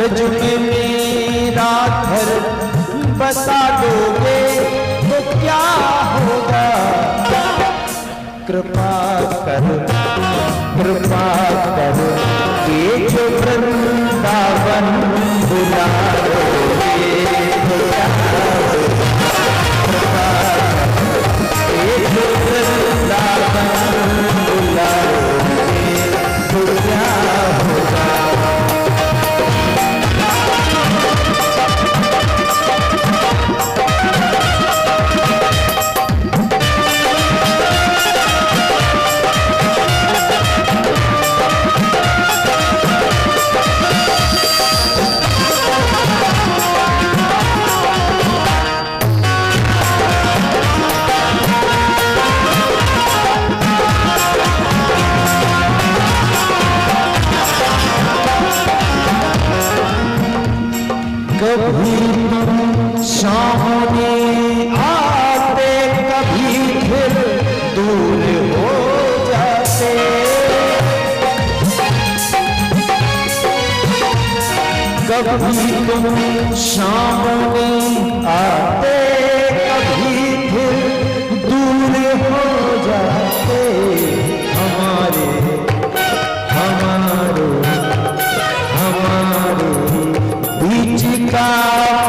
ब्रज में मेरा घर बसा दोगे तो क्या होगा। कृपा करो ये जो वृंदावन बुला दोगे तो क्या होगा। कृपा करो ये जो वृंदावन बुला दोगे तो क्या होगा। कभी तुम सामने आते कभी फिर दूर हो जाते। कभी तुम सामने आते कभी फिर दूर हो जाते। हमारे बीच का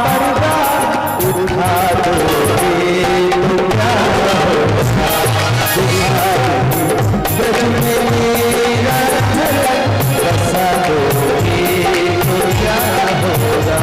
पर्दा उठा दोगे तो क्या होगा। ब्रज में मेरा घर बसा दोगे तो क्या होगा।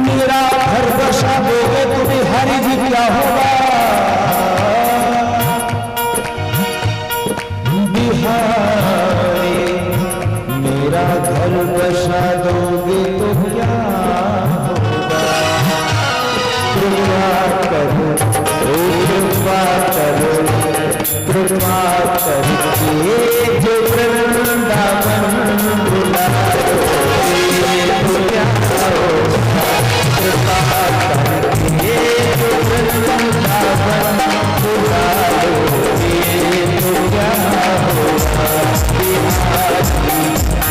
मेरा घर बसा दोगे तुम्हें हरि जी क्या होगा। बिहारी मेरा घर बसा दोगे तो क्या होगा। कृपा करो कृपा करके जो वृंदावन बुला दोगे तो क्या होगा। कृपा करके जो वृंदावन बुला दोगे तो क्या होगा।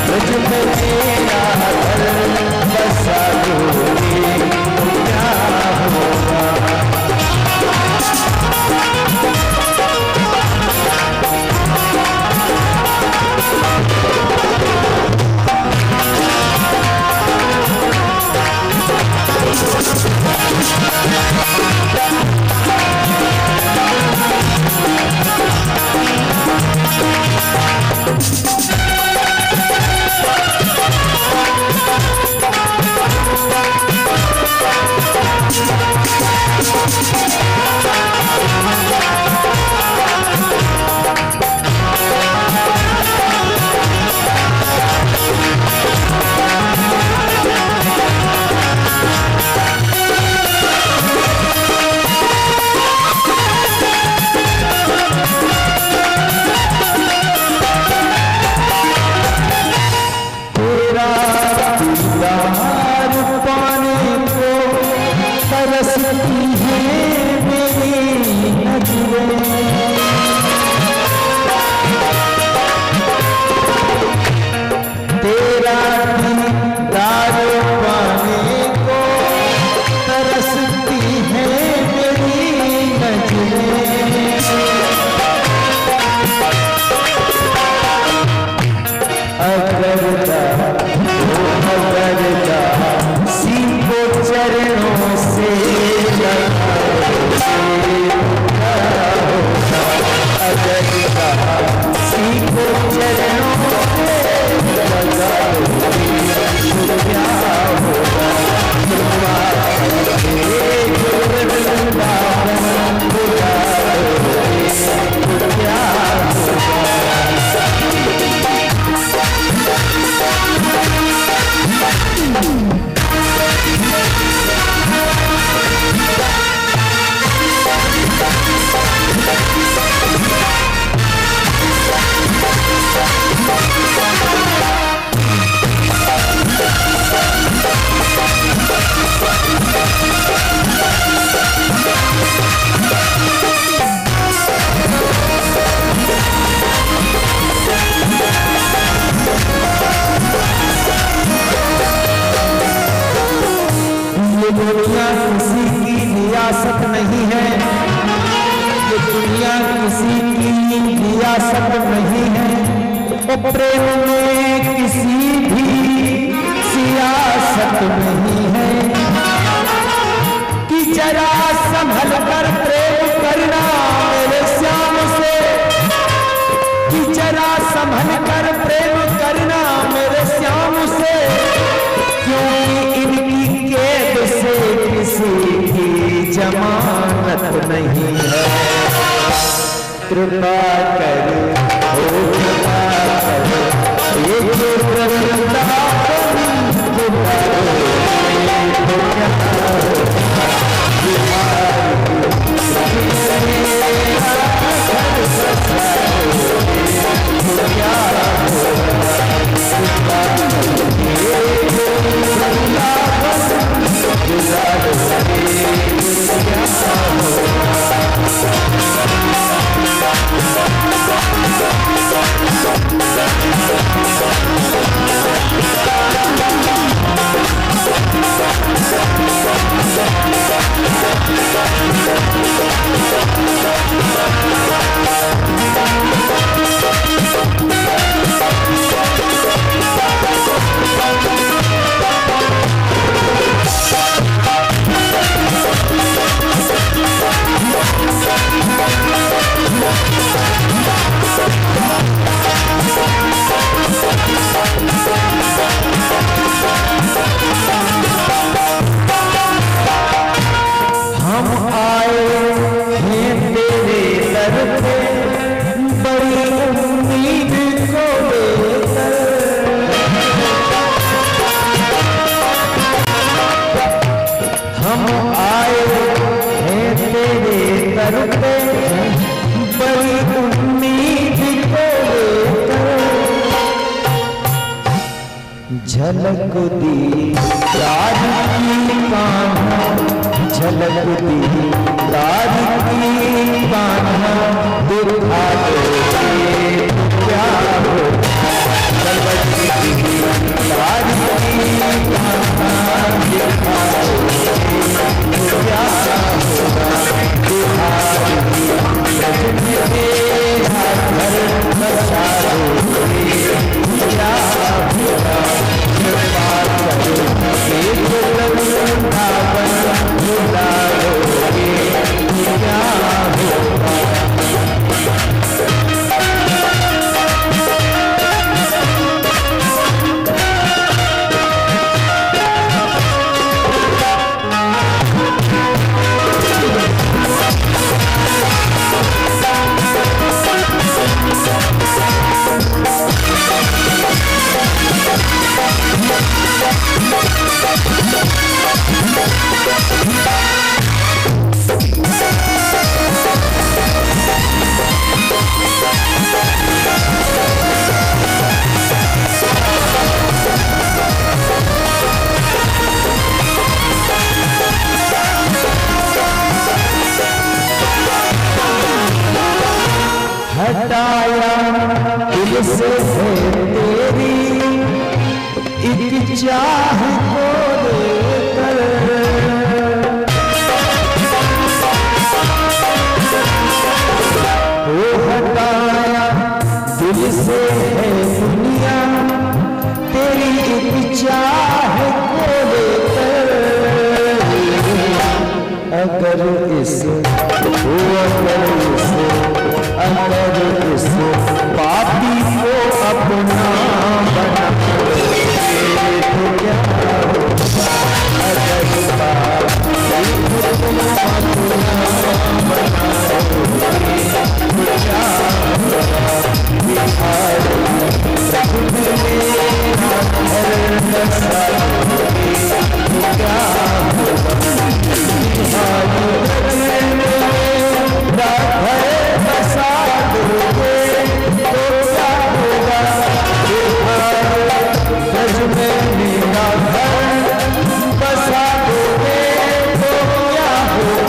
ब्रज में मेरा घर बसा दोगे तो क्या होगा। सियासत नहीं है, ओ प्रेम में किसी भी सियासत नहीं है, कि जरा संभल कर प्रेम करना मेरे श्याम से, कि जरा संभल कर प्रेम करना मेरे श्याम से, क्योंकि इनकी कैद से किसी की जमानत नहीं है। कृपा कर ओ कृपा कर, ये जो वृंदावन झलक दी तार की कान्हा, झलक दी तार की कान्हा, दिखा दे क्या हो, झलक दी तार की कान्हा, दिखा दे क्या होगा, दिखा दे घर बसा दो क्या होगा। हटाया दिल से है तेरी एक चाह को लेकर, वो हटाया दिल से है दुनिया तेरी एक चाह को लेकर, अगर इस अगर इस पापी को अपना बना तो क्या होगा, अगर पापी को अपना बना तो क्या होगा, बिहार मेरा घर बसा तो क्या होगा, बिहार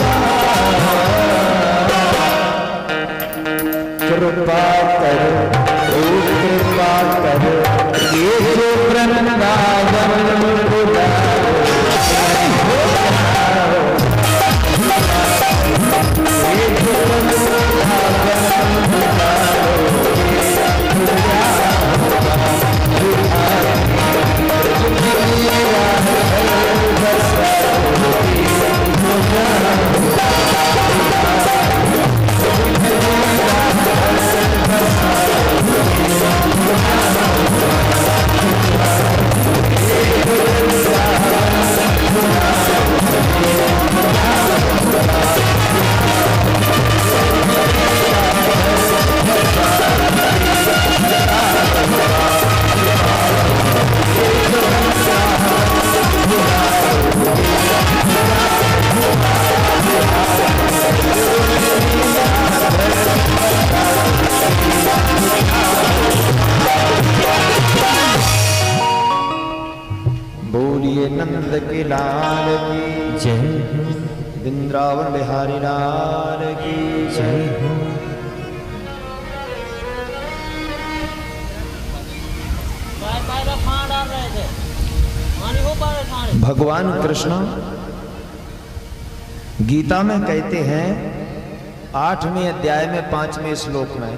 कृपा कर ओ कृपा कर, ये जो वृंदावन बुलाओ, ये जो वृंदावन बुलाओ, के लाल की जय वृंदावन बिहारी लाल की जय हो। भगवान कृष्ण गीता में कहते हैं 8वें अध्याय में 5वें श्लोक में,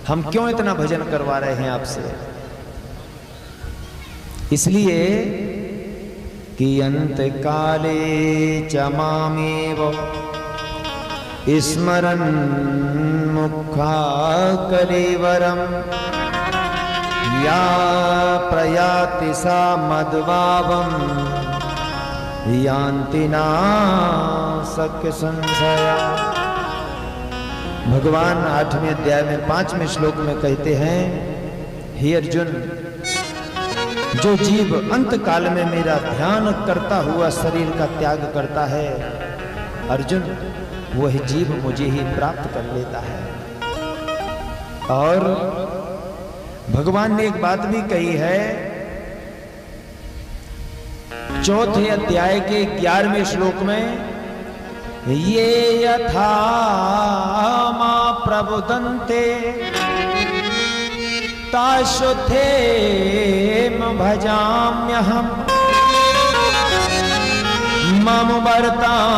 हम क्यों इतना भजन करवा रहे हैं आपसे? इसलिए कि अंत काले च मामेव स्मरन् मुखा कलेवरम या प्रयाति सा मद्भावम यान्ति नाशक्य संशया। भगवान 8वें अध्याय में 5वें श्लोक में कहते हैं, हे अर्जुन, जो जीव अंत काल में मेरा ध्यान करता हुआ शरीर का त्याग करता है, अर्जुन, वह जीव मुझे ही प्राप्त कर लेता है। और भगवान ने एक बात भी कही है, 4थे अध्याय के 11वें श्लोक में, ये यथा मां प्रबुदन्ते ताशुथे भजाम्यहम् मम वर्तानुवर्तन्ते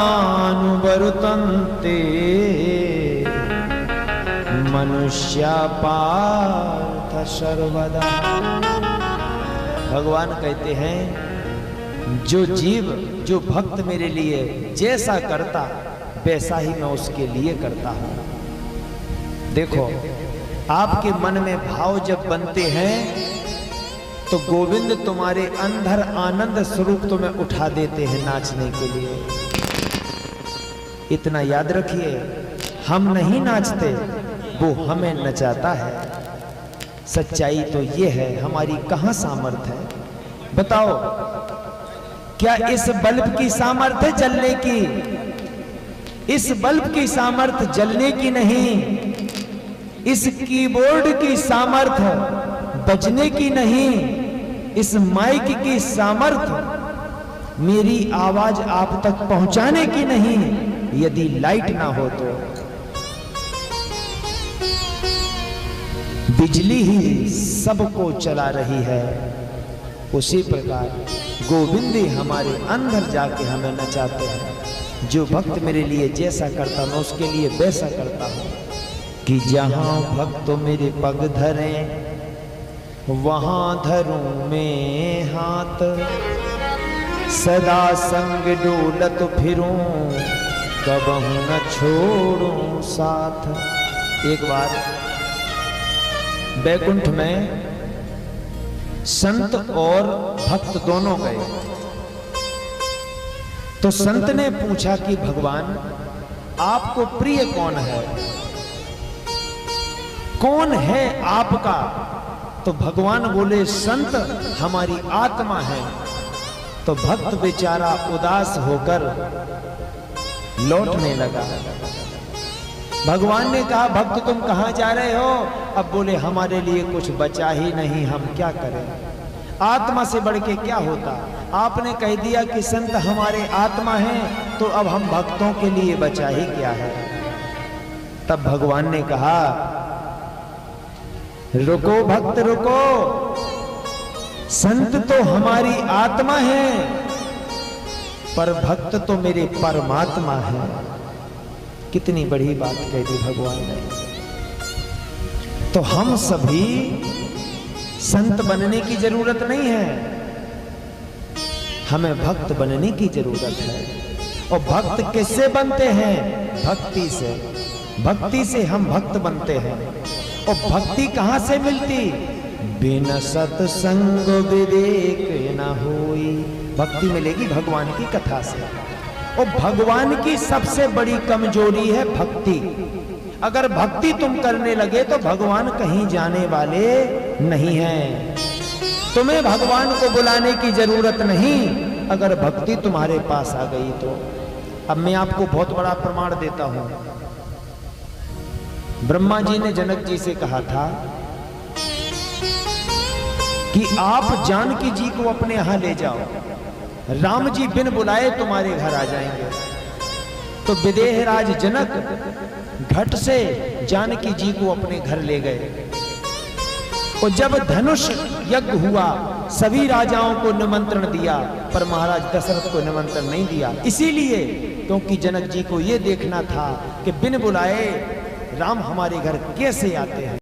मनुष्या पार्थ सर्वदा। भगवान कहते हैं, जो जीव, जो भक्त मेरे लिए जैसा करता वैसा ही मैं उसके लिए करता हूं। देखो, आपके मन में भाव जब बनते हैं तो गोविंद तुम्हारे अंदर आनंद स्वरूप तुम्हें उठा देते हैं नाचने के लिए। इतना याद रखिए, हम नहीं नाचते, वो हमें नचाता है। सच्चाई तो ये है, हमारी कहां सामर्थ्य है? बताओ, क्या इस बल्ब की सामर्थ्य जलने की? इस बल्ब की सामर्थ्य जलने की नहीं, इस कीबोर्ड की सामर्थ्य बजने की नहीं, इस माइक की सामर्थ्य मेरी आवाज आप तक पहुंचाने की नहीं। यदि लाइट ना हो तो बिजली ही सबको चला रही है। उसी प्रकार गोविंद हमारे अंदर जाके हमें नचाते हैं। जो भक्त मेरे लिए जैसा करता मैं उसके लिए वैसा करता हूं। कि जहां भक्त मेरे पग धरे वहां धरूं मैं हाथ, सदा संग डोलत फिरूं कबहू न छोड़ूं साथ। एक बार बैकुंठ में संत और भक्त दोनों गए, तो संत ने पूछा कि भगवान, आपको प्रिय कौन है? कौन है आपका? तो भगवान बोले, संत हमारी आत्मा है। तो भक्त बेचारा उदास होकर लौटने लगा। भगवान ने कहा, भक्त तुम कहां जा रहे हो? अब बोले, हमारे लिए कुछ बचा ही नहीं, हम क्या करें? आत्मा से बढ़ के क्या होता? आपने कह दिया कि संत हमारे आत्मा हैं, तो अब हम भक्तों के लिए बचा ही क्या है? तब भगवान ने कहा, रुको भक्त रुको, संत तो हमारी आत्मा है, पर भक्त तो मेरे परमात्मा है। कितनी बड़ी बात कह दी भगवान ने। तो हम सभी संत बनने की जरूरत नहीं है, हमें भक्त बनने की जरूरत है। और भक्त किससे बनते हैं? भक्ति से। भक्ति से हम भक्त बनते हैं। और भक्ति कहां से मिलती? बिन सत्संग विवेक न होई। भक्ति मिलेगी भगवान की कथा से। और भगवान की सबसे बड़ी कमजोरी है भक्ति। अगर भक्ति तुम करने लगे तो भगवान कहीं जाने वाले नहीं हैं। तुम्हें भगवान को बुलाने की जरूरत नहीं, अगर भक्ति तुम्हारे पास आ गई तो। अब मैं आपको बहुत बड़ा प्रमाण देता हूं। ब्रह्मा जी ने जनक जी से कहा था कि आप जानकी जी को अपने यहां ले जाओ। राम जी बिन बुलाए तुम्हारे घर आ जाएंगे। तो विदेहराज जनक घट से जानकी जी को अपने घर ले गए। और जब धनुष यज्ञ हुआ, सभी राजाओं को निमंत्रण दिया, पर महाराज दशरथ को निमंत्रण नहीं दिया। इसीलिए क्योंकि जनक जी को यह देखना था कि बिन बुलाए राम हमारे घर कैसे आते हैं।